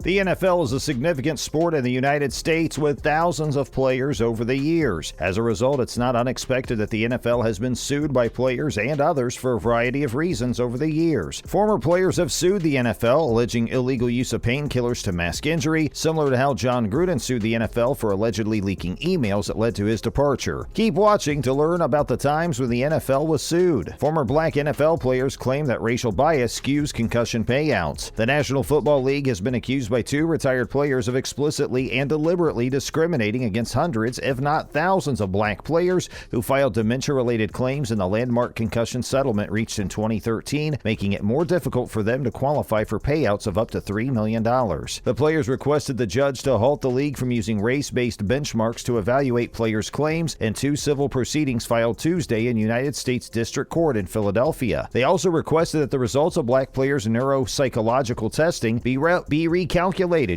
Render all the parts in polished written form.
The NFL is a significant sport in the United States with thousands of players over the years. As a result, it's not unexpected that the NFL has been sued by players and others for a variety of reasons over the years. Former players have sued the NFL, alleging illegal use of painkillers to mask injury, similar to how Jon Gruden sued the NFL for allegedly leaking emails that led to his departure. Keep watching to learn about the times when the NFL was sued. Former black NFL players claim that racial bias skews concussion payouts. The National Football League has been accused by two retired players of explicitly and deliberately discriminating against hundreds, if not thousands, of black players who filed dementia-related claims in the landmark concussion settlement reached in 2013, making it more difficult for them to qualify for payouts of up to $3 million. The players requested the judge to halt the league from using race-based benchmarks to evaluate players' claims in two civil proceedings filed Tuesday in United States District Court in Philadelphia. They also requested that the results of black players' neuropsychological testing be recalculated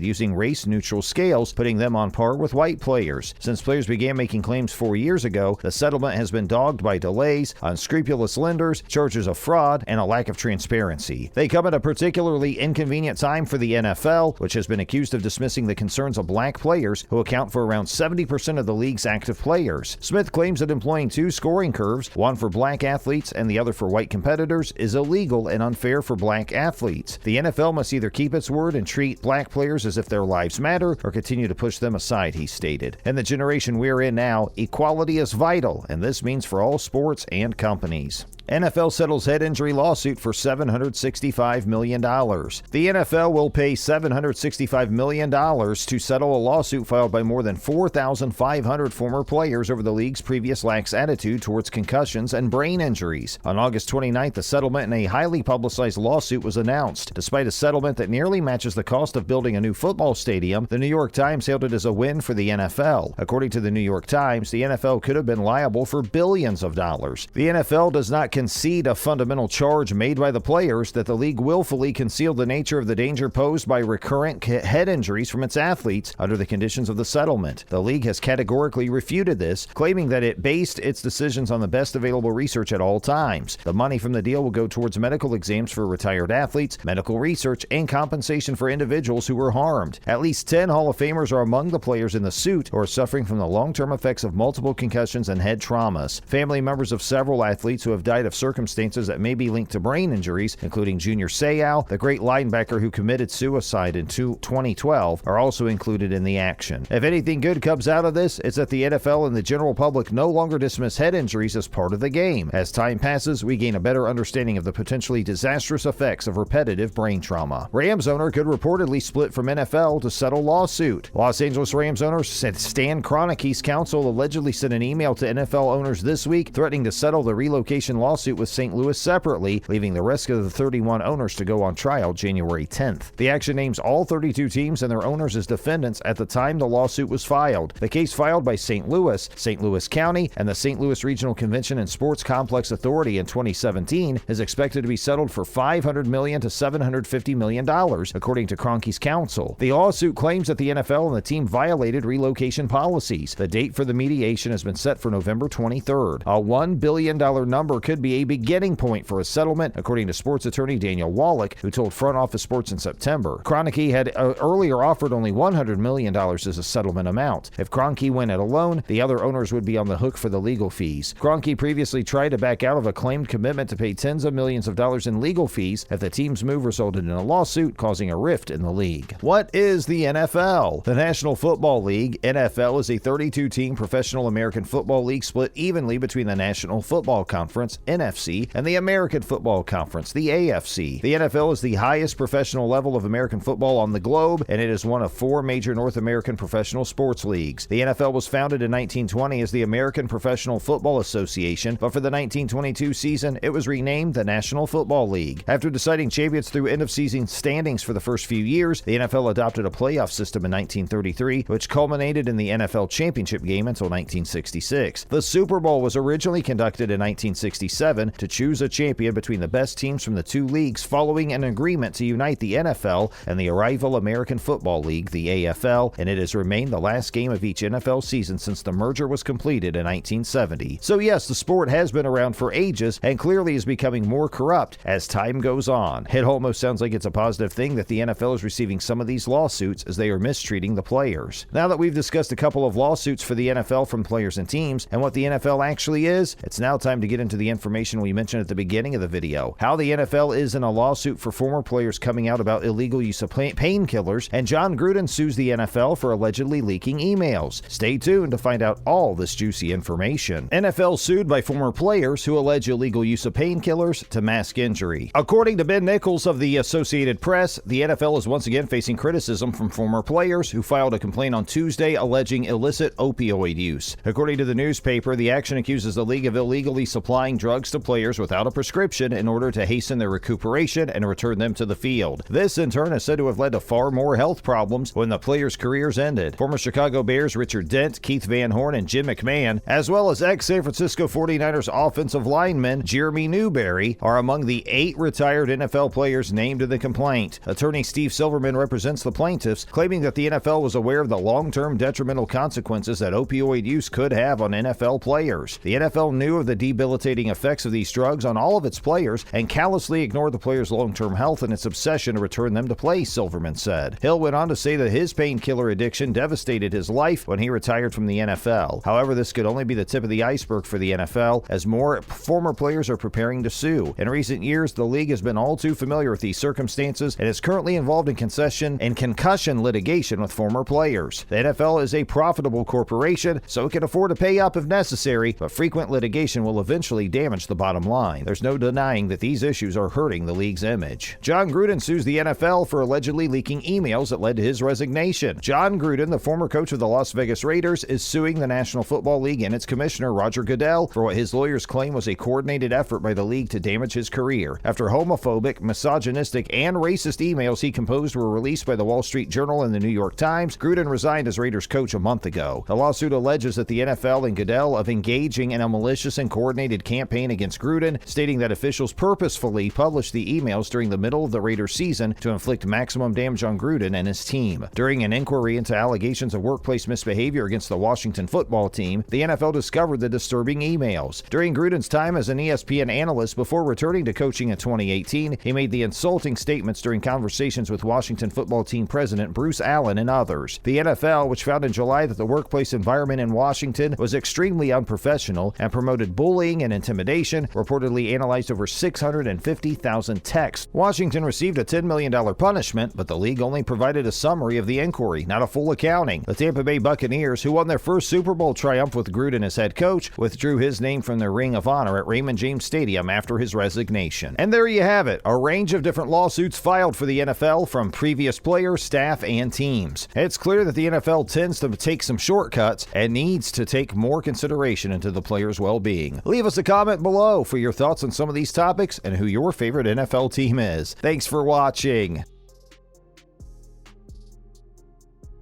using race-neutral scales, putting them on par with white players. Since players began making claims 4 years ago, the settlement has been dogged by delays, unscrupulous lenders, charges of fraud, and a lack of transparency. They come at a particularly inconvenient time for the NFL, which has been accused of dismissing the concerns of black players who account for around 70% of the league's active players. Smith claims that employing two scoring curves, one for black athletes and the other for white competitors, is illegal and unfair for black athletes. The NFL must either keep its word and treat black players as if their lives matter or continue to push them aside, he stated. In the generation we're in now, equality is vital, and this means for all sports and companies. NFL settles head injury lawsuit for $765 million. The NFL will pay $765 million to settle a lawsuit filed by more than 4,500 former players over the league's previous lax attitude towards concussions and brain injuries. On August 29th, the settlement in a highly publicized lawsuit was announced. Despite a settlement that nearly matches the cost of building a new football stadium, the New York Times hailed it as a win for the NFL. According to the New York Times, the NFL could have been liable for billions of dollars. The NFL does not concede a fundamental charge made by the players that the league willfully concealed the nature of the danger posed by recurrent head injuries from its athletes under the conditions of the settlement. The league has categorically refuted this, claiming that it based its decisions on the best available research at all times. The money from the deal will go towards medical exams for retired athletes, medical research, and compensation for individuals who were harmed. At least 10 Hall of Famers are among the players in the suit who are suffering from the long-term effects of multiple concussions and head traumas. Family members of several athletes who have died of circumstances that may be linked to brain injuries, including Junior Seau, the great linebacker who committed suicide in 2012, are also included in the action. If anything good comes out of this, it's that the NFL and the general public no longer dismiss head injuries as part of the game. As time passes, we gain a better understanding of the potentially disastrous effects of repetitive brain trauma. Rams owner could reportedly split from NFL to settle lawsuit. Los Angeles Rams owner Stan Kroenke's counsel allegedly sent an email to NFL owners this week threatening to settle the relocation lawsuit with St. Louis separately, leaving the rest of the 31 owners to go on trial January 10th. The action names all 32 teams and their owners as defendants at the time the lawsuit was filed. The case filed by St. Louis County, and the St. Louis Regional Convention and Sports Complex Authority in 2017 is expected to be settled for $500 million to $750 million, according to Kroenke's counsel. The lawsuit claims that the NFL and the team violated relocation policies. The date for the mediation has been set for November 23rd. A $1 billion number could be a beginning point for a settlement, according to sports attorney Daniel Wallach, who told Front Office Sports in September. Kroenke had earlier offered only $100 million as a settlement amount. If Kroenke went it alone, the other owners would be on the hook for the legal fees. Kroenke previously tried to back out of a claimed commitment to pay tens of millions of dollars in legal fees if the team's move resulted in a lawsuit, causing a rift in the league. What is the NFL? The National Football League, NFL, is a 32-team professional American football league split evenly between the National Football Conference, NFC, and the American Football Conference, the AFC. The NFL is the highest professional level of American football on the globe, and it is one of four major North American professional sports leagues. The NFL was founded in 1920 as the American Professional Football Association, but for the 1922 season, it was renamed the National Football League. After deciding champions through end-of-season standings for the first few years, the NFL adopted a playoff system in 1933, which culminated in the NFL championship game until 1966. The Super Bowl was originally conducted in 1966 1997 to choose a champion between the best teams from the two leagues following an agreement to unite the NFL and the rival American Football League, the AFL, and it has remained the last game of each NFL season since the merger was completed in 1970. So yes, the sport has been around for ages and clearly is becoming more corrupt as time goes on. It almost sounds like it's a positive thing that the NFL is receiving some of these lawsuits as they are mistreating the players. Now that we've discussed a couple of lawsuits for the NFL from players and teams and what the NFL actually is, it's now time to get into the information we mentioned at the beginning of the video. How the NFL is in a lawsuit for former players coming out about illegal use of painkillers, and Jon Gruden sues the NFL for allegedly leaking emails. Stay tuned to find out all this juicy information. NFL sued by former players who allege illegal use of painkillers to mask injury. According to Ben Nichols of the Associated Press, the NFL is once again facing criticism from former players who filed a complaint on Tuesday alleging illicit opioid use. According to the newspaper, the action accuses the league of illegally supplying drugs to players without a prescription in order to hasten their recuperation and return them to the field. This, in turn, is said to have led to far more health problems when the players' careers ended. Former Chicago Bears Richard Dent, Keith Van Horn, and Jim McMahon, as well as ex-San Francisco 49ers offensive lineman Jeremy Newberry, are among the 8 retired NFL players named in the complaint. Attorney Steve Silverman represents the plaintiffs, claiming that the NFL was aware of the long-term detrimental consequences that opioid use could have on NFL players. The NFL knew of the debilitating effects of these drugs on all of its players and callously ignored the players' long-term health in its obsession to return them to play, Silverman said. Hill went on to say that his painkiller addiction devastated his life when he retired from the NFL. However, this could only be the tip of the iceberg for the NFL as more former players are preparing to sue. In recent years, the league has been all too familiar with these circumstances and is currently involved in concussion litigation with former players. The NFL is a profitable corporation, so it can afford to pay up if necessary, but frequent litigation will eventually damage the bottom line. There's no denying that these issues are hurting the league's image. Jon Gruden sues the NFL for allegedly leaking emails that led to his resignation. Jon Gruden, the former coach of the Las Vegas Raiders, is suing the National Football League and its commissioner, Roger Goodell, for what his lawyers claim was a coordinated effort by the league to damage his career. After homophobic, misogynistic, and racist emails he composed were released by the Wall Street Journal and the New York Times, Gruden resigned as Raiders coach a month ago. The lawsuit alleges that the NFL and Goodell of engaging in a malicious and coordinated campaign against Gruden, stating that officials purposefully published the emails during the middle of the Raiders season to inflict maximum damage on Gruden and his team. During an inquiry into allegations of workplace misbehavior against the Washington football team, the NFL discovered the disturbing emails. During Gruden's time as an ESPN analyst before returning to coaching in 2018, he made the insulting statements during conversations with Washington football team president Bruce Allen and others. The NFL, which found in July that the workplace environment in Washington was extremely unprofessional and promoted bullying and intimidation, reportedly analyzed over 650,000 texts. Washington received a $10 million punishment, but the league only provided a summary of the inquiry, not a full accounting. The Tampa Bay Buccaneers, who won their first Super Bowl triumph with Gruden as head coach, withdrew his name from their Ring of Honor at Raymond James Stadium after his resignation. And there you have it, a range of different lawsuits filed for the NFL from previous players, staff, and teams. It's clear that the NFL tends to take some shortcuts and needs to take more consideration into the players' well-being. Leave us a comment below for your thoughts on some of these topics and who your favorite NFL team is. Thanks for watching.